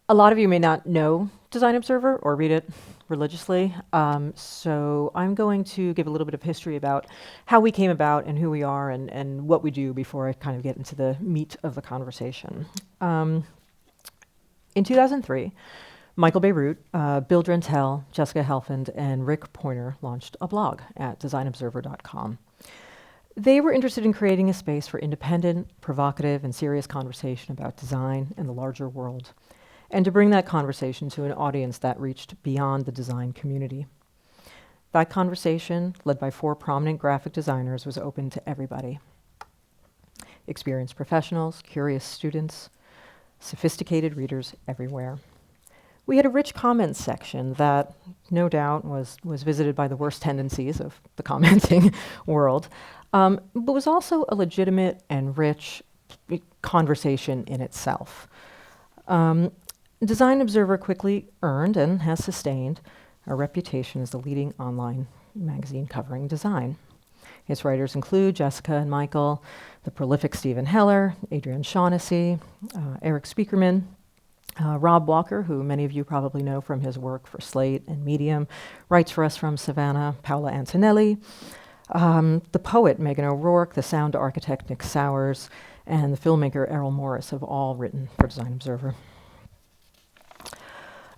A lot of you may not know Design Observer or read it religiously, so I'm going to give a little bit of history about how we came about and who we are and what we do before I kind of get into the meat of the conversation. In 2003, Michael Beirut, Bill Drentel, Jessica Helfand, and Rick Pointer launched a blog at designobserver.com. They were interested in creating a space for independent, provocative, and serious conversation about design and the larger world, and to bring that conversation to an audience that reached beyond the design community. That conversation, led by 4 prominent graphic designers, was open to everybody. Experienced professionals, curious students, sophisticated readers everywhere. We had a rich comments section that, no doubt, was visited by the worst tendencies of the commenting world, but was also a legitimate and rich conversation in itself. Design Observer quickly earned and has sustained a reputation as the leading online magazine covering design. Its writers include Jessica and Michael, the prolific Stephen Heller, Adrienne Shaughnessy, Eric Spiekerman, Rob Walker, who many of you probably know from his work for Slate and Medium, writes for us from Savannah, Paola Antonelli, the poet Megan O'Rourke, the sound architect Nick Sowers, and the filmmaker Errol Morris have all written for Design Observer.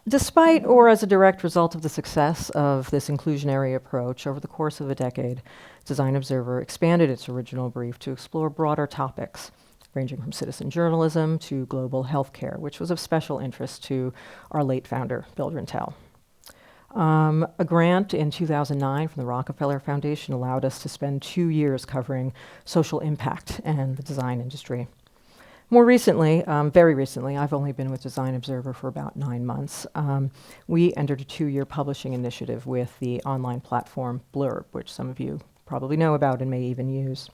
Despite or as a direct result of the success of this inclusionary approach, over the course of a decade, Design Observer expanded its original brief to explore broader topics, ranging from citizen journalism to global healthcare, which was of special interest to our late founder, Bill Drentel. A grant in 2009 from the Rockefeller Foundation allowed us to spend 2 years covering social impact and the design industry. More recently, very recently, I've only been with Design Observer for about 9 months. We entered a 2-year publishing initiative with the online platform Blurb, which some of you probably know about and may even use.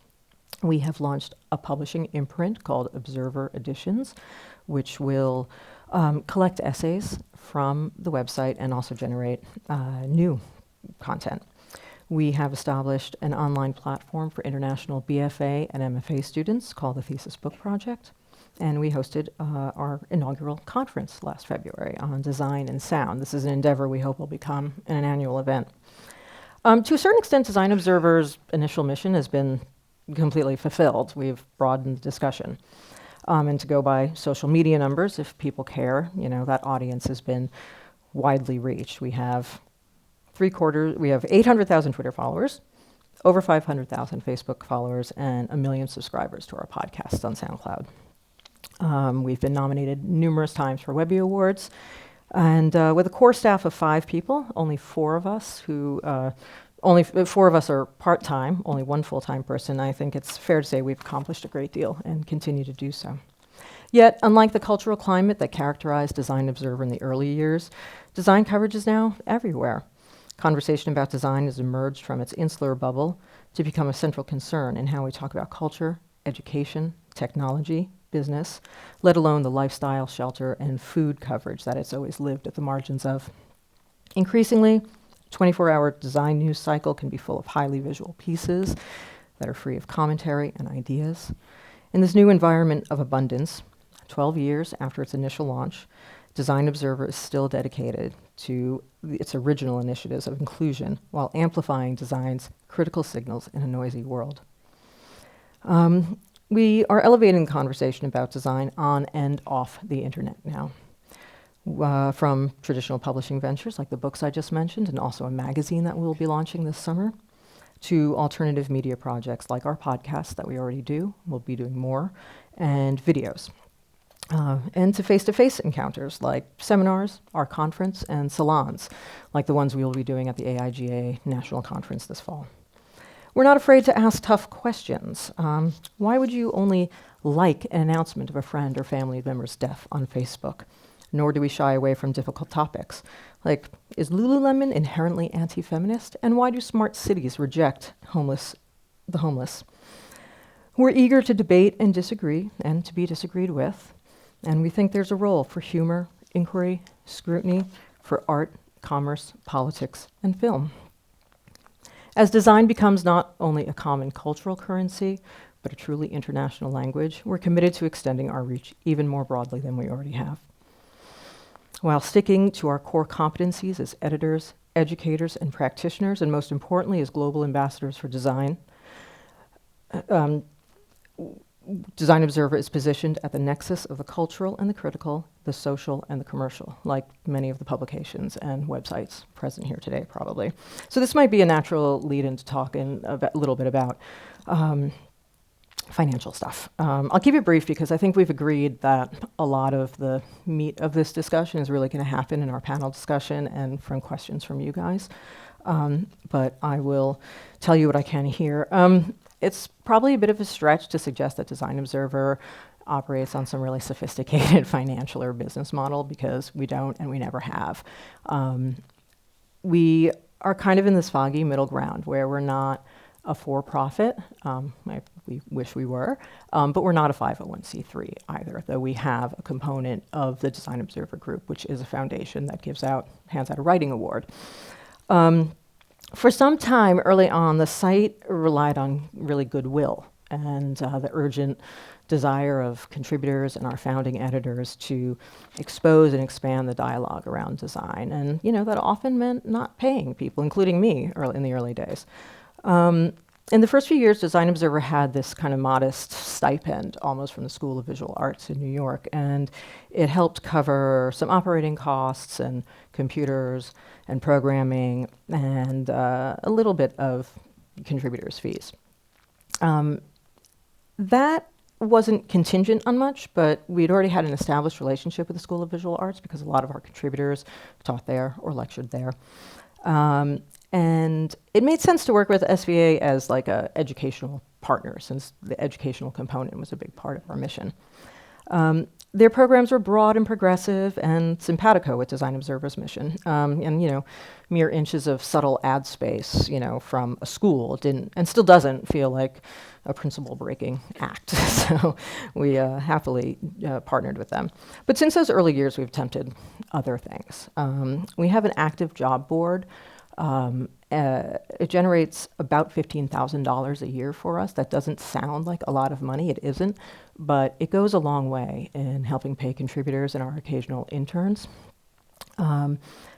We have launched a publishing imprint called Observer Editions, which will collect essays from the website and also generate new content. We have established an online platform for international BFA and MFA students called the Thesis Book Project. And we hosted our inaugural conference last February on design and sound. This is an endeavor we hope will become an annual event. To a certain extent, Design Observer's initial mission has been completely fulfilled. We've broadened the discussion. And to go by social media numbers, if people care, that audience has been widely reached. We have 800,000 Twitter followers, over 500,000 Facebook followers, and 1 million subscribers to our podcast on SoundCloud. We've been nominated numerous times for Webby Awards, and with a core staff of 5 people, only 4 of us are part-time, only 1 full-time person. I think it's fair to say we've accomplished a great deal and continue to do so. Yet, unlike the cultural climate that characterized Design Observer in the early years, design coverage is now everywhere. Conversation about design has emerged from its insular bubble to become a central concern in how we talk about culture, education, technology, business, let alone the lifestyle, shelter, and food coverage that it's always lived at the margins of. Increasingly, 24-hour design news cycle can be full of highly visual pieces that are free of commentary and ideas. In this new environment of abundance, 12 years after its initial launch, Design Observer is still dedicated to its original initiatives of inclusion while amplifying design's critical signals in a noisy world. We are elevating the conversation about design on and off the internet now. From traditional publishing ventures like the books I just mentioned, and also a magazine that we'll be launching this summer, to alternative media projects like our podcast that we already do, we'll be doing more, and videos. And to face-to-face encounters like seminars, our conference, and salons, like the ones we will be doing at the AIGA National Conference this fall. We're not afraid to ask tough questions. Why would you only like an announcement of a friend or family member's death on Facebook? Nor do we shy away from difficult topics, like, is Lululemon inherently anti-feminist? And why do smart cities reject the homeless? We're eager to debate and disagree, and to be disagreed with. And we think there's a role for humor, inquiry, scrutiny, for art, commerce, politics, and film. As design becomes not only a common cultural currency, but a truly international language, we're committed to extending our reach even more broadly than we already have. while sticking to our core competencies as editors, educators, and practitioners, and most importantly, as global ambassadors for design. Design Observer is positioned at the nexus of the cultural and the critical, the social and the commercial, like many of the publications and websites present here today, probably. So this might be a natural lead-in to talk a little bit about financial stuff. I'll keep it brief because I think we've agreed that a lot of the meat of this discussion is really going to happen in our panel discussion and from questions from you guys. But I will tell you what I can here. It's probably a bit of a stretch to suggest that Design Observer operates on some really sophisticated financial or business model, because we don't and we never have. We are kind of in this foggy middle ground where we're not a for-profit, we wish we were, but we're not a 501c3 either, though we have a component of the Design Observer Group, which is a foundation that hands out a writing award. For some time early on, the site relied on really goodwill and the urgent desire of contributors and our founding editors to expose and expand the dialogue around design. And, that often meant not paying people, including me in the early days. In the first few years, Design Observer had this kind of modest stipend, almost from the School of Visual Arts in New York, and it helped cover some operating costs and computers and programming and a little bit of contributors' fees. That wasn't contingent on much, but we'd already had an established relationship with the School of Visual Arts because a lot of our contributors taught there or lectured there. And it made sense to work with SVA as like a educational partner, since the educational component was a big part of our mission. Their programs were broad and progressive and simpatico with Design Observer's mission. And mere inches of subtle ad space, from a school didn't, and still doesn't, feel like a principle-breaking act. So we happily partnered with them. But since those early years, we've attempted other things. We have an active job board. It generates about $15,000 a year for us. That doesn't sound like a lot of money. It isn't, but it goes a long way in helping pay contributors and our occasional interns.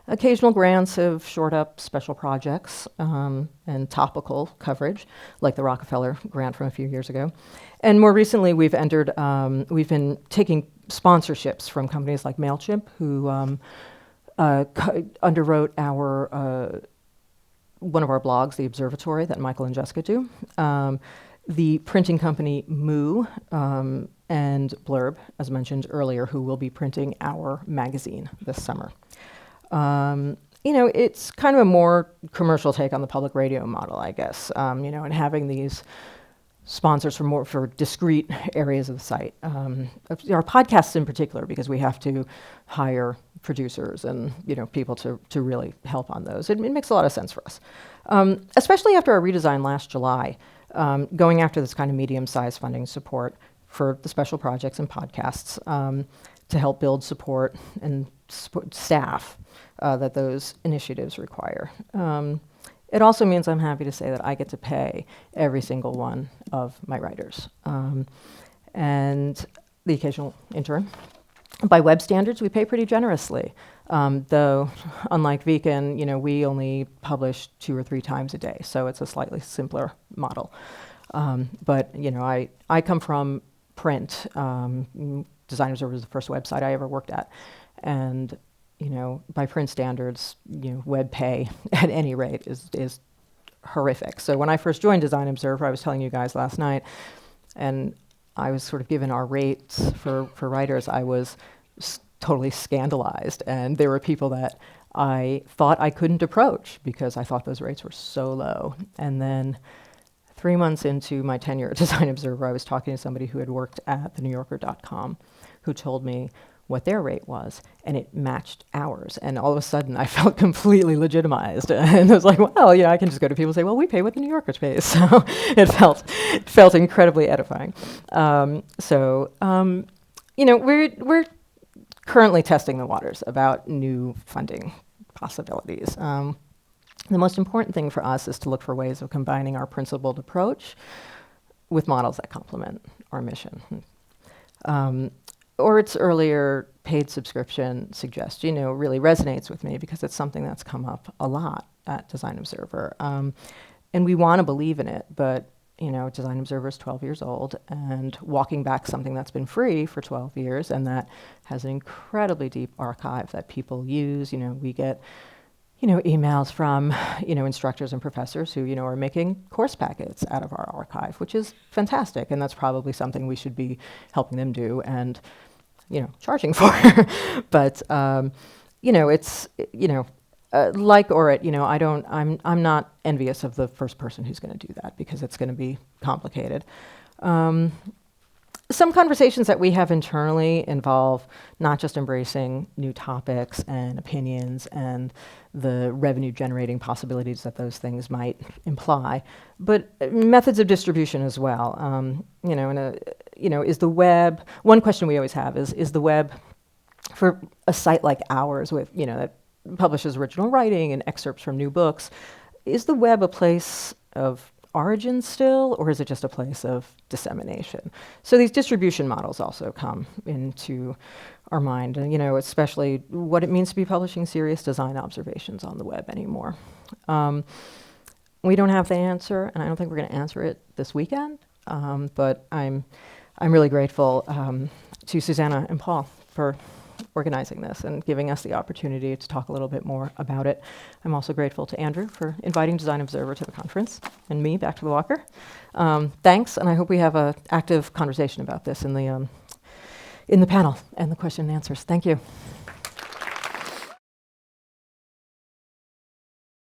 Occasional grants have shored up special projects and topical coverage, like the Rockefeller grant from a few years ago. And more recently, we've been taking sponsorships from companies like MailChimp, who underwrote one of our blogs, The Observatory, that Michael and Jessica do. The printing company Moo and Blurb, as mentioned earlier, who will be printing our magazine this summer. It's kind of a more commercial take on the public radio model, I guess, and having these sponsors for discrete areas of the site. Our podcasts in particular, because we have to hire producers and people to really help on those. It makes a lot of sense for us, especially after our redesign last July, going after this kind of medium-sized funding support for the special projects and podcasts to help build support and staff that those initiatives require. It also means I'm happy to say that I get to pay every single one of my writers and the occasional intern. By web standards, we pay pretty generously, though unlike Beacon, we only publish 2 or 3 times a day, so it's a slightly simpler model. But I come from print. Design Observer was the first website I ever worked at, and by print standards, web pay at any rate is horrific. So when I first joined Design Observer, I was telling you guys last night, and I was sort of given our rates for writers. I was totally scandalized, and there were people that I thought I couldn't approach because I thought those rates were so low. And then 3 months into my tenure at Design Observer, I was talking to somebody who had worked at thenewyorker.com, who told me what their rate was, and it matched ours. And all of a sudden, I felt completely legitimized. And I was like, well, I can just go to people and say, well, we pay what the New Yorker pays. So it felt incredibly edifying. We're currently testing the waters about new funding possibilities. The most important thing for us is to look for ways of combining our principled approach with models that complement our mission. or its earlier paid subscription suggest, really resonates with me because it's something that's come up a lot at Design Observer. And we want to believe in it, but Design Observer is 12 years old, and walking back something that's been free for 12 years and that has an incredibly deep archive that people use. We get emails from, instructors and professors who, are making course packets out of our archive, which is fantastic. And that's probably something we should be helping them do and, charging for. But, it's, like Orit, I'm not envious of the first person who's going to do that because it's going to be complicated. Some conversations that we have internally involve not just embracing new topics and opinions and the revenue-generating possibilities that those things might imply, but methods of distribution as well. Is the web? One question we always have is the web, for a site like ours with that publishes original writing and excerpts from new books, is the web a place of origin still, or is it just a place of dissemination? So these distribution models also come into our mind, and especially what it means to be publishing serious design observations on the web anymore. We don't have the answer, and I don't think we're going to answer it this weekend. But I'm really grateful to Susanna and Paul for organizing this and giving us the opportunity to talk a little bit more about it. I'm also grateful to Andrew for inviting Design Observer to the conference and me back to the Walker. Thanks, and I hope we have an active conversation about this in the panel and the question and answers. Thank you.